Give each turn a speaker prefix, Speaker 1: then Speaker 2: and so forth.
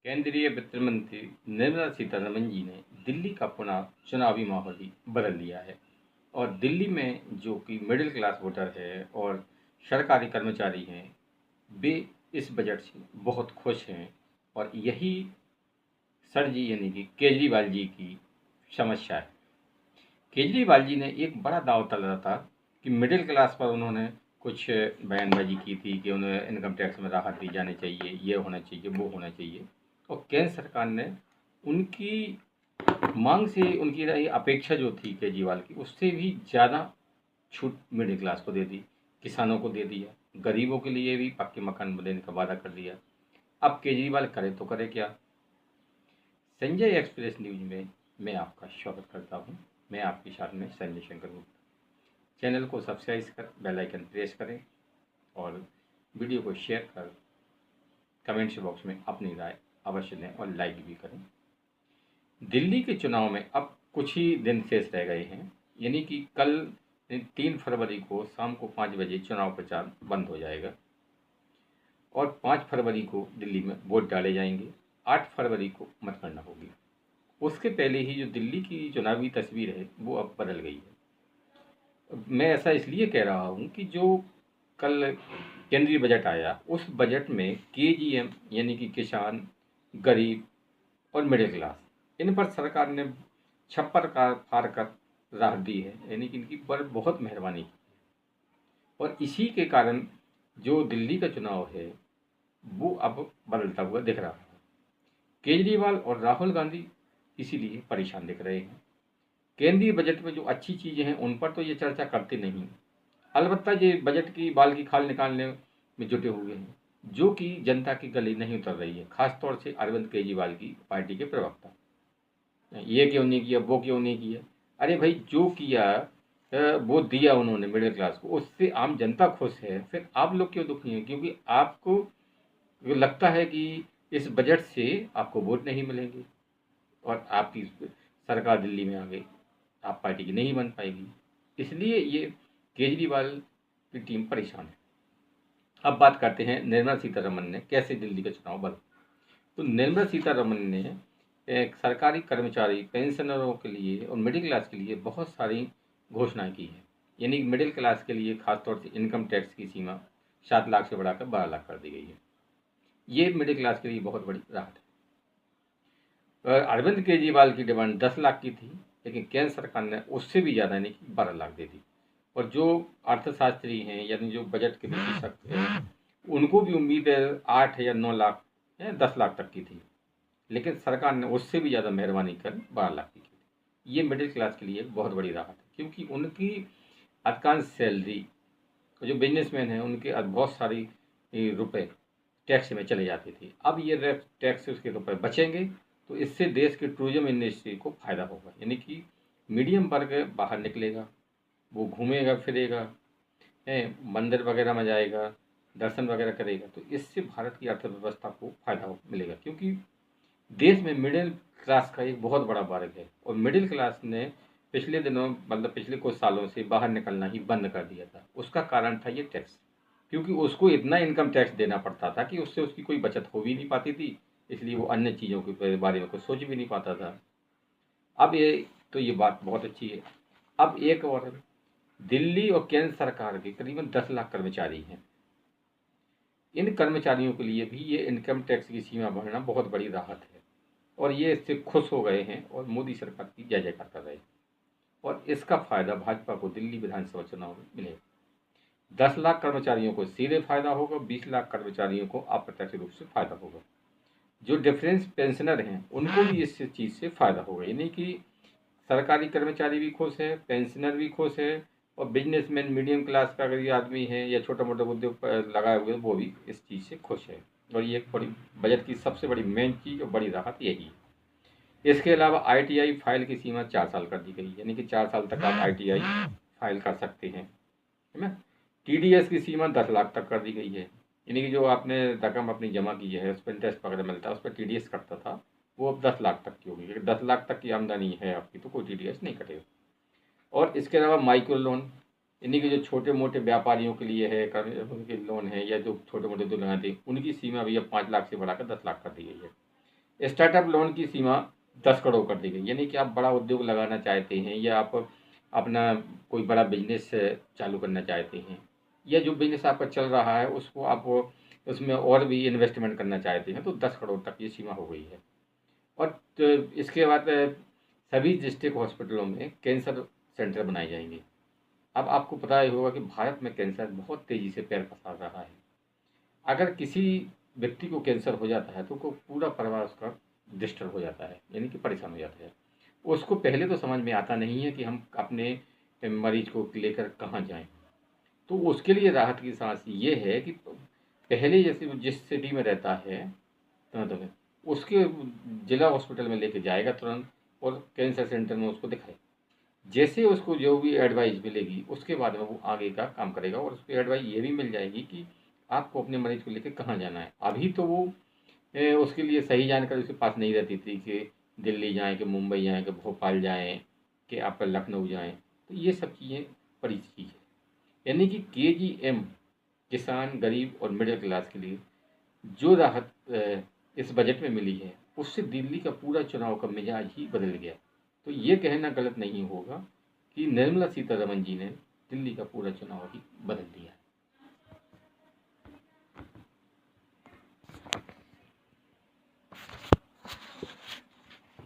Speaker 1: केंद्रीय वित्त मंत्री निर्मला सीतारमन जी ने दिल्ली का पुनः चुनावी माहौल ही बदल दिया है। और दिल्ली में जो कि मिडिल क्लास वोटर है और सरकारी कर्मचारी हैं, वे इस बजट से बहुत खुश हैं। और यही सर जी यानी कि केजरीवाल जी की समस्या है। केजरीवाल जी ने एक बड़ा दांव तला था कि मिडिल क्लास पर उन्होंने कुछ बयानबाजी की थी कि उन्हें इनकम टैक्स में राहत दी जानी चाहिए, ये होना चाहिए, वो होना चाहिए। और केंद्र सरकार ने उनकी मांग से, उनकी रही अपेक्षा जो थी केजरीवाल की, उससे भी ज़्यादा छूट मिडिल क्लास को दे दी, किसानों को दे दिया, गरीबों के लिए भी पक्के मकान देने का वादा कर दिया। अब केजरीवाल करे तो करे क्या। संजय एक्सप्रेस न्यूज में मैं आपका स्वागत करता हूं। मैं आपके साथ में संजय शंकर गुप्ता। चैनल को सब्सक्राइब कर बेल आइकन प्रेस करें और वीडियो को शेयर कर कमेंट्स बॉक्स में अपनी राय अवश्य दें और लाइक भी करें। दिल्ली के चुनाव में अब कुछ ही दिन शेष रह गए हैं, यानी कि कल 3 फरवरी को शाम को 5 बजे चुनाव प्रचार बंद हो जाएगा और 5 फरवरी को दिल्ली में वोट डाले जाएंगे। 8 फरवरी को मतगणना होगी। उसके पहले ही जो दिल्ली की चुनावी तस्वीर है वो अब बदल गई है। मैं ऐसा इसलिए कह रहा हूँ कि जो कल केंद्रीय बजट आया, उस बजट में केजीएम यानी कि किसान, गरीब और मिडिल क्लास, इन पर सरकार ने छप्पर का फाड़ कर राहत दी है, यानी कि इनकी पर बहुत मेहरबानी की। और इसी के कारण जो दिल्ली का चुनाव है वो अब बदलता हुआ दिख रहा है। केजरीवाल और राहुल गांधी इसीलिए परेशान दिख रहे हैं। केंद्रीय बजट में जो अच्छी चीज़ें हैं उन पर तो ये चर्चा करते नहीं। अलबत्ता ये बजट की बाल की खाल निकालने में जुटे हुए हैं, जो कि जनता की गली नहीं उतर रही है। खासतौर से अरविंद केजरीवाल की पार्टी के प्रवक्ता, ये क्यों नहीं किया, वो क्यों नहीं किया। अरे भाई, जो किया वो दिया उन्होंने मिडिल क्लास को, उससे आम जनता खुश है। फिर आप लोग क्यों दुखी हैं? क्योंकि आपको लगता है कि इस बजट से आपको वोट नहीं मिलेंगे और आपकी सरकार दिल्ली में आ गई, आप पार्टी की नहीं बन पाएगी। इसलिए ये केजरीवाल की टीम परेशान है। अब बात करते हैं निर्मला सीतारमन ने कैसे दिल्ली का चुनाव बदला। तो निर्मला सीतारमन ने एक सरकारी कर्मचारी, पेंशनरों के लिए और मिडिल क्लास के लिए बहुत सारी घोषणाएं की हैं। यानी मिडिल क्लास के लिए खासतौर से इनकम टैक्स की सीमा 7 लाख से बढ़ाकर 12 लाख कर दी गई है। ये मिडिल क्लास के लिए बहुत बड़ी राहत है। अरविंद केजरीवाल की डिमांड 10 लाख की थी, लेकिन केंद्र सरकार ने उससे भी ज़्यादा यानी कि 12 लाख दे दी। और जो अर्थशास्त्री हैं यानी जो बजट के विशेषज्ञ हैं, उनको भी उम्मीद है 8 या 9 लाख या 10 लाख तक की थी, लेकिन सरकार ने उससे भी ज़्यादा मेहरबानी कर 12 लाख की थी। ये मिडिल क्लास के लिए बहुत बड़ी राहत है, क्योंकि उनकी अधिकांश सैलरी, जो बिजनेसमैन हैं उनके बहुत सारी रुपए टैक्स में चले जाते थे। अब ये टैक्स उसके रुपए बचेंगे, तो इससे देश के टूरिज्म इंडस्ट्री को फ़ायदा होगा। यानी कि मीडियम वर्ग बाहर निकलेगा, वो घूमेगा फिरेगा, मंदिर वगैरह में जाएगा, दर्शन वगैरह करेगा, तो इससे भारत की अर्थव्यवस्था को फायदा मिलेगा। क्योंकि देश में मिडिल क्लास का एक बहुत बड़ा वर्ग है और मिडिल क्लास ने पिछले दिनों, मतलब पिछले कुछ सालों से बाहर निकलना ही बंद कर दिया था। उसका कारण था ये टैक्स, क्योंकि उसको इतना इनकम टैक्स देना पड़ता था कि उससे उसकी कोई बचत हो भी नहीं पाती थी, इसलिए वो अन्य चीज़ों के बारे में कुछ सोच भी नहीं पाता था। अब ये बात बहुत अच्छी है। अब एक और, दिल्ली और केंद्र सरकार के करीबन 10 लाख कर्मचारी हैं। इन कर्मचारियों के लिए भी ये इनकम टैक्स की सीमा बढ़ना बहुत बड़ी राहत है और ये इससे खुश हो गए हैं और मोदी सरकार की जय जयकार कर रहे हैं। और इसका फायदा भाजपा को दिल्ली विधानसभा चुनाव में मिलेगा। 10 लाख कर्मचारियों को सीधे फायदा होगा, 20 लाख कर्मचारियों को अप्रत्यक्ष रूप से फायदा होगा। जो डिफरेंस पेंशनर हैं उनको भी इस चीज़ से फायदा होगा। यानी कि सरकारी कर्मचारी भी खुश है, पेंशनर भी खुश है और बिजनेसमैन, मीडियम क्लास का अगर ये आदमी है या छोटा मोटा उद्योग लगाए हुए, वो भी इस चीज़ से खुश है। और ये एक बड़ी बजट की सबसे बड़ी मेन चीज़ और बड़ी राहत यही है। इसके अलावा आईटीआई फाइल की सीमा 4 साल कर दी गई, यानी कि 4 साल तक आप आईटीआई फाइल कर सकते हैं, है ना। टीडीएस की सीमा 10 लाख तक कर दी गई है, यानी कि जो आपने रकम अपनी जमा की है, उस पर इंटरेस्ट वगैरह मिलता है, उस पर टीडीएस कटता था, वो अब 10 लाख तक की होगी। क्योंकि 10 लाख तक की आमदनी है आपकी तो कोई टीडीएस नहीं कटेगा। और इसके अलावा माइक्रो लोन, यानी कि जो छोटे मोटे व्यापारियों के लिए है, उनके लोन है, या जो छोटे मोटे दुकान थे, उनकी सीमा भी अब 5 लाख से बढ़ाकर 10 लाख कर दी गई है। स्टार्टअप लोन की सीमा 10 करोड़ कर दी गई, यानी कि आप बड़ा उद्योग लगाना चाहते हैं या आप अपना कोई बड़ा बिजनेस चालू करना चाहते हैं या जो बिजनेस आपका चल रहा है उसको आप उसमें और भी इन्वेस्टमेंट करना चाहते हैं तो 10 करोड़ तक ये सीमा हो गई है। और इसके बाद सभी डिस्ट्रिक्ट हॉस्पिटलों में कैंसर सेंटर बनाए जाएंगे। अब आपको पता ही होगा कि भारत में कैंसर बहुत तेज़ी से पैर पसार रहा है। अगर किसी व्यक्ति को कैंसर हो जाता है तो को पूरा परिवार उसका डिस्टर्ब हो जाता है, यानी कि परेशान हो जाता है। उसको पहले तो समझ में आता नहीं है कि हम अपने मरीज को लेकर कहाँ जाएं। तो उसके लिए राहत की सांस ये है कि पहले जैसे वो जिस सिटी में रहता है तुरंत में उसके जिला हॉस्पिटल में लेके जाएगा तुरंत और कैंसर सेंटर में उसको दिखाए। जैसे उसको जो भी एडवाइस मिलेगी उसके बाद में वो आगे का काम करेगा और उसको एडवाइस ये भी मिल जाएगी कि आपको अपने मरीज को लेकर कहाँ जाना है। अभी तो वो उसके लिए सही जानकारी उसके पास नहीं रहती थी कि दिल्ली जाएं कि मुंबई जाएं कि भोपाल जाएं कि आप लखनऊ जाएं। तो ये सब चीज़ें बड़ी चीज़ है, यानी कि KGM किसान गरीब और मिडिल क्लास के लिए जो राहत इस बजट में मिली है उससे दिल्ली का पूरा चुनाव का मिजाज ही बदल गया। तो ये कहना गलत नहीं होगा कि निर्मला सीतारमन जी ने दिल्ली का पूरा चुनाव ही बदल दिया।